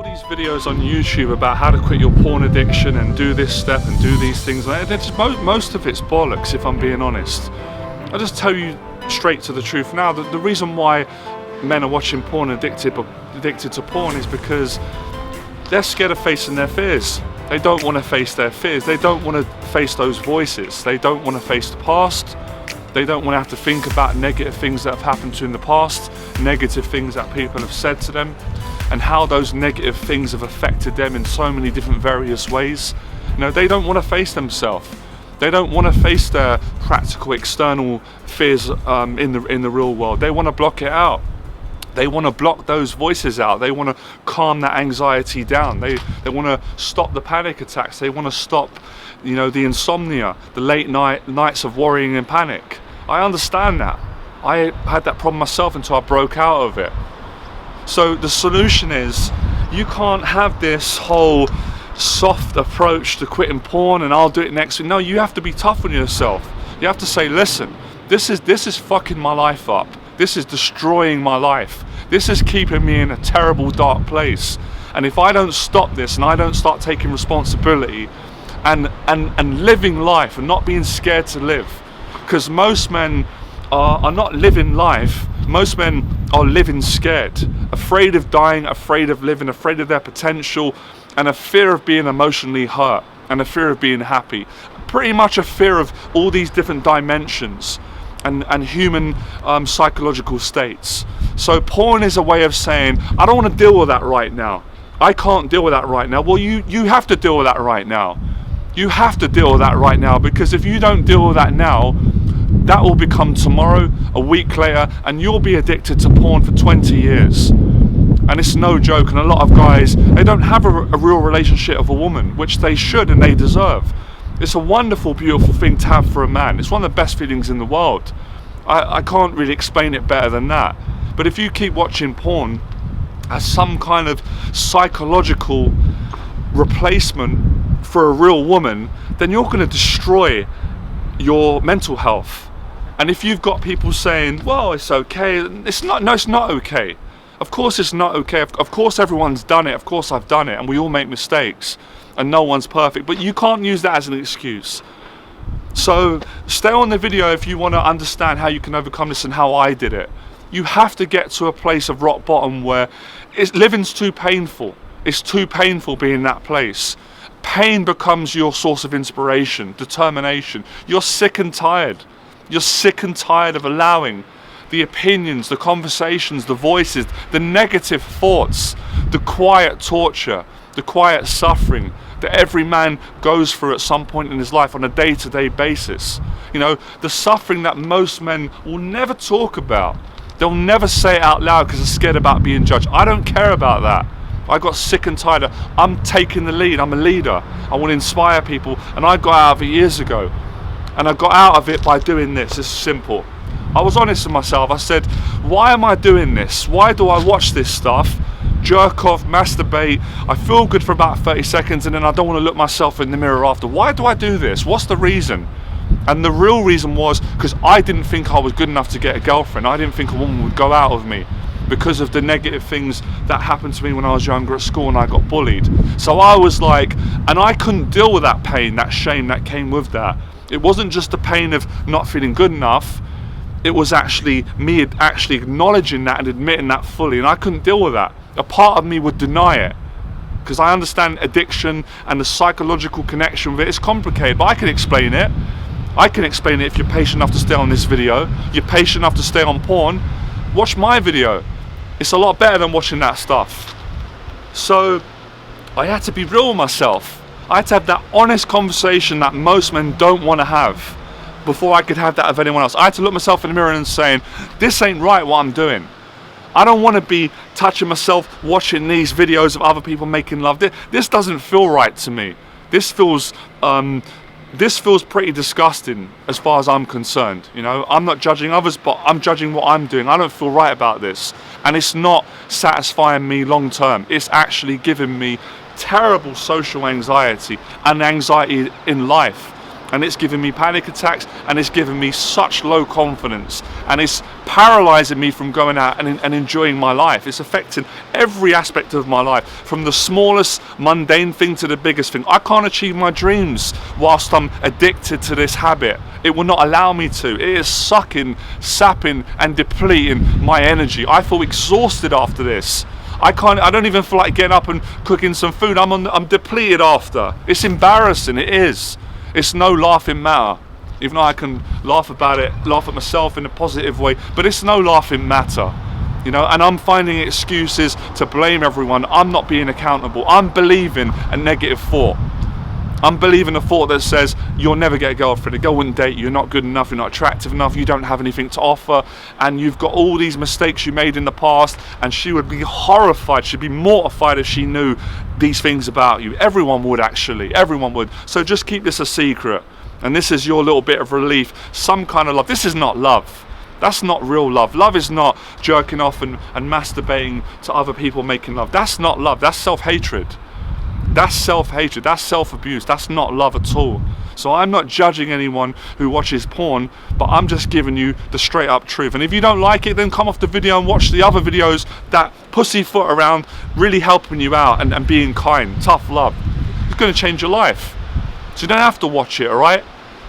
these videos on YouTube about how to quit your porn addiction and do this step and do these things. Most of it's bollocks, if I'm being honest. I'll just tell you straight to the truth now. The reason why men are watching porn addicted to porn is because they're scared of facing their fears. They don't want to face their fears. They don't want to face those voices. They don't want to face the past. They don't want to have to think about negative things that have happened to them in the past, negative things that people have said to them, and how those negative things have affected them in so many different various ways. You know, they don't want to face themselves. They don't want to face their practical external fears in the real world. They want to block it out. They want to block those voices out. They want to calm that anxiety down. They want to stop the panic attacks. They want to stop, you know, the insomnia, the late nights of worrying and panic. I understand that. I had that problem myself until I broke out of it. So the solution is, you can't have this whole soft approach to quitting porn and I'll do it next week. No, you have to be tough on yourself. You have to say, listen, this is fucking my life up. This is destroying my life. This is keeping me in a terrible, dark place. And if I don't stop this and I don't start taking responsibility and living life and not being scared to live, because most men are not living life. Most men are living scared, afraid of dying, afraid of living, afraid of their potential, and a fear of being emotionally hurt, and a fear of being happy. Pretty much a fear of all these different dimensions and human psychological states. So porn is a way of saying, I don't want to deal with that right now. I can't deal with that right now. Well, you have to deal with that right now. You have to deal with that right now, because if you don't deal with that now, that will become tomorrow, a week later, and you'll be addicted to porn for 20 years. And it's no joke, and a lot of guys, they don't have a real relationship with a woman, which they should and they deserve. It's a wonderful, beautiful thing to have for a man. It's one of the best feelings in the world. I can't really explain it better than that. But if you keep watching porn as some kind of psychological replacement for a real woman, then you're going to destroy your mental health. And if you've got people saying, well, it's okay, it's not. No, it's not okay. Of course it's not okay. Of course everyone's done it. Of course I've done it, and we all make mistakes, and no one's perfect. But you can't use that as an excuse. So stay on the video if you want to understand how you can overcome this and how I did it. You have to get to a place of rock bottom where living's too painful. It's too painful being in that place. Pain becomes your source of inspiration, determination. You're sick and tired. You're sick and tired of allowing the opinions, the conversations, the voices, the negative thoughts, the quiet torture, the quiet suffering that every man goes through at some point in his life on a day-to-day basis. You know, the suffering that most men will never talk about. They'll never say it out loud because they're scared about being judged. I don't care about that. I got sick and tired of, I'm taking the lead, I'm a leader. I want to inspire people, and I got out of it years ago. And I got out of it by doing this. It's simple. I was honest with myself. I said, why am I doing this? Why do I watch this stuff? Jerk off, masturbate. I feel good for about 30 seconds and then I don't want to look myself in the mirror after. Why do I do this? What's the reason? And the real reason was because I didn't think I was good enough to get a girlfriend. I didn't think a woman would go out of me because of the negative things that happened to me when I was younger at school and I got bullied. So I was like, and I couldn't deal with that pain, that shame that came with that. It wasn't just the pain of not feeling good enough. It was actually me actually acknowledging that and admitting that fully, and I couldn't deal with that. A part of me would deny it because I understand addiction and the psychological connection with it. It's complicated, but I can explain it. I can explain it if you're patient enough to stay on this video. You're patient enough to stay on porn. Watch my video. It's a lot better than watching that stuff. So I had to be real with myself. I had to have that honest conversation that most men don't want to have before I could have that of anyone else. I had to look myself in the mirror and saying, this ain't right what I'm doing. I don't want to be touching myself, watching these videos of other people making love. This doesn't feel right to me. This feels pretty disgusting as far as I'm concerned. You know, I'm not judging others, but I'm judging what I'm doing. I don't feel right about this. And it's not satisfying me long term. It's actually giving me terrible social anxiety and anxiety in life. And it's giving me panic attacks, and it's giving me such low confidence, and it's paralyzing me from going out and enjoying my life. It's affecting every aspect of my life, from the smallest mundane thing to the biggest thing. I can't achieve my dreams whilst I'm addicted to this habit. It will not allow me to. It is sucking, sapping and depleting my energy. I feel exhausted after this. I don't even feel like getting up and cooking some food. I'm depleted after. It's embarrassing, it is. It's no laughing matter, even though I can laugh about it, laugh at myself in a positive way, but it's no laughing matter, you know, and I'm finding excuses to blame everyone. I'm not being accountable. I'm believing a negative thought. I'm believing a thought that says, you'll never get a girlfriend, a girl wouldn't date you, you're not good enough, you're not attractive enough, you don't have anything to offer, and you've got all these mistakes you made in the past, and she would be horrified, she'd be mortified if she knew these things about you. Everyone would, actually, everyone would. So just keep this a secret, and this is your little bit of relief, some kind of love. This is not love. That's not real love. Love is not jerking off and masturbating to other people making love. That's not love, that's self-hatred. That's self-hatred, that's self-abuse, that's not love at all. So I'm not judging anyone who watches porn, but I'm just giving you the straight up truth. And if you don't like it, then come off the video and watch the other videos that pussyfoot around, really helping you out and being kind, tough love. It's going to change your life. So you don't have to watch it, alright?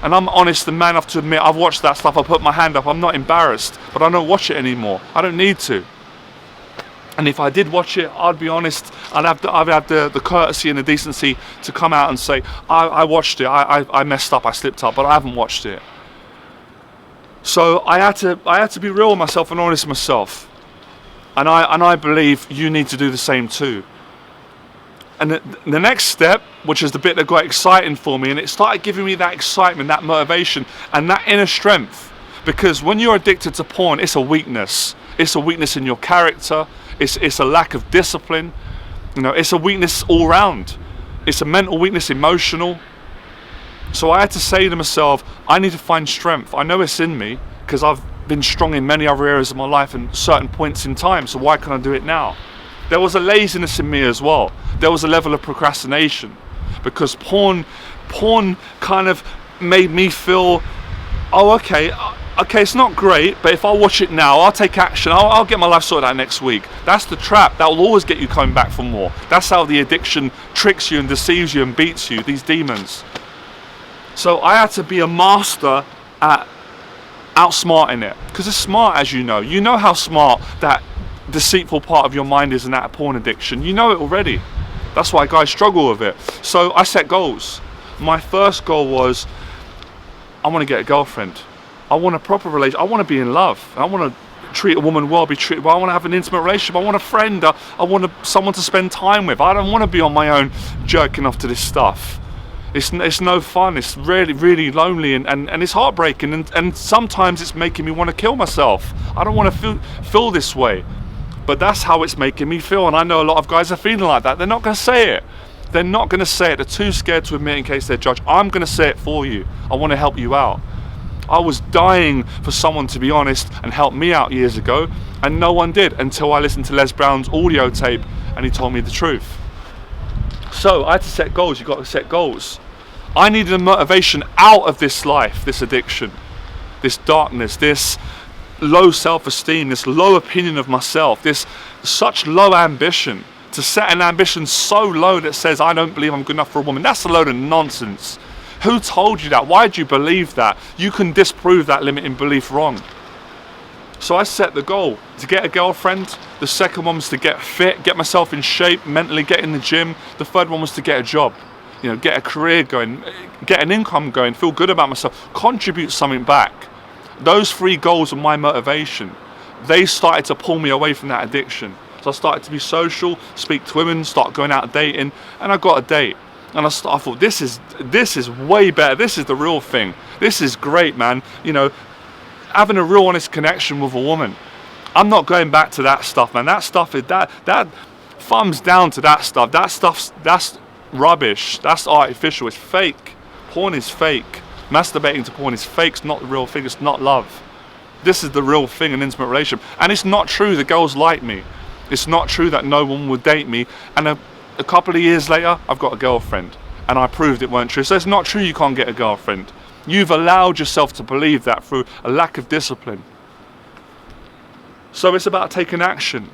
And I'm honest and man enough to admit I've watched that stuff, I put my hand up, I'm not embarrassed, but I don't watch it anymore. I don't need to. And if I did watch it, I'd be honest, I'd have the courtesy and the decency to come out and say, I watched it, I messed up, I slipped up, but I haven't watched it. So I had to be real with myself and honest with myself. And I believe you need to do the same too. And the next step, which is the bit that got exciting for me, and it started giving me that excitement, that motivation, and that inner strength. Because when you're addicted to porn, it's a weakness. It's a weakness in your character. It's a lack of discipline. You know, it's a weakness all round. It's a mental weakness, emotional. So I had to say to myself, I need to find strength. I know it's in me because I've been strong in many other areas of my life and certain points in time. So why can't I do it now? There was a laziness in me as well. There was a level of procrastination because porn kind of made me feel, oh, okay, it's not great, but if I watch it now, I'll take action. I'll get my life sorted out next week. That's the trap. That will always get you coming back for more. That's how the addiction tricks you and deceives you and beats you, these demons. So I had to be a master at outsmarting it. Because it's smart, as you know. You know how smart that deceitful part of your mind is in that porn addiction. You know it already. That's why guys struggle with it. So I set goals. My first goal was, I want to get a girlfriend. I want a proper relationship. I want to be in love. I want to treat a woman well, be treated well. I want to have an intimate relationship. I want a friend. I want someone to spend time with. I don't want to be on my own jerking off to this stuff. It's no fun. It's really, really lonely and it's heartbreaking. And sometimes it's making me want to kill myself. I don't want to feel this way. But that's how it's making me feel. And I know a lot of guys are feeling like that. They're not going to say it. They're not going to say it. They're too scared to admit in case they're judged. I'm going to say it for you. I want to help you out. I was dying for someone to be honest and help me out years ago, and no one did until I listened to Les Brown's audio tape and he told me the truth. So I had to set goals. You've got to set goals. I needed a motivation out of this life, this addiction, this darkness, this low self-esteem, this low opinion of myself, this such low ambition. To set an ambition so low that says I don't believe I'm good enough for a woman, that's a load of nonsense. Who told you that? Why did you believe that? You can disprove that limiting belief wrong. So I set the goal to get a girlfriend. The second one was to get fit, get myself in shape, mentally get in the gym. The third one was to get a job, you know, get a career going, get an income going, feel good about myself, contribute something back. Those three goals were my motivation. They started to pull me away from that addiction. So I started to be social, speak to women, start going out dating, and I got a date. And I thought, this is way better. This is the real thing. This is great, man. You know, having a real honest connection with a woman. I'm not going back to that stuff, man. That stuff is that thumbs down to that stuff. That's rubbish. That's artificial. It's fake. Porn is fake. Masturbating to porn is fake. It's not the real thing. It's not love. This is the real thing, an intimate relationship. And it's not true that girls like me. It's not true that no one would date me. And a couple of years later, I've got a girlfriend. and I proved it weren't true. So it's not true you can't get a girlfriend. You've allowed yourself to believe that through a lack of discipline. So it's about taking action.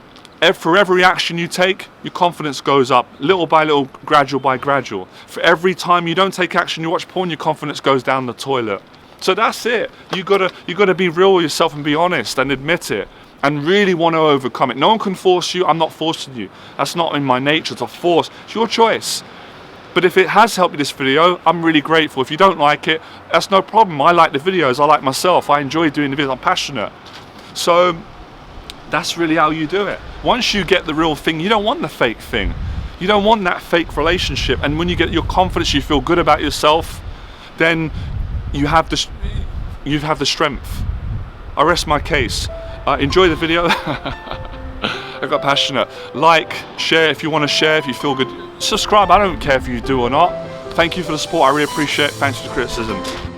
For every action you take, your confidence goes up, little by little, gradual by gradual. For every time you don't take action, you watch porn, your confidence goes down the toilet. So that's it. You gotta be real with yourself and be honest and admit it, and really want to overcome it. No one can force you. I'm not forcing you. That's not in my nature to force. It's your choice. But if it has helped you this video, I'm really grateful. If you don't like it, that's no problem. I like the videos. I like myself. I enjoy doing the videos. I'm passionate. So that's really how you do it. Once you get the real thing, you don't want the fake thing. You don't want that fake relationship. And when you get your confidence, you feel good about yourself, then you have the strength. I rest my case. Enjoy the video. I got passionate. Like, share if you want to share, if you feel good. Subscribe, I don't care if you do or not. Thank you for the support, I really appreciate it. Thanks for the criticism.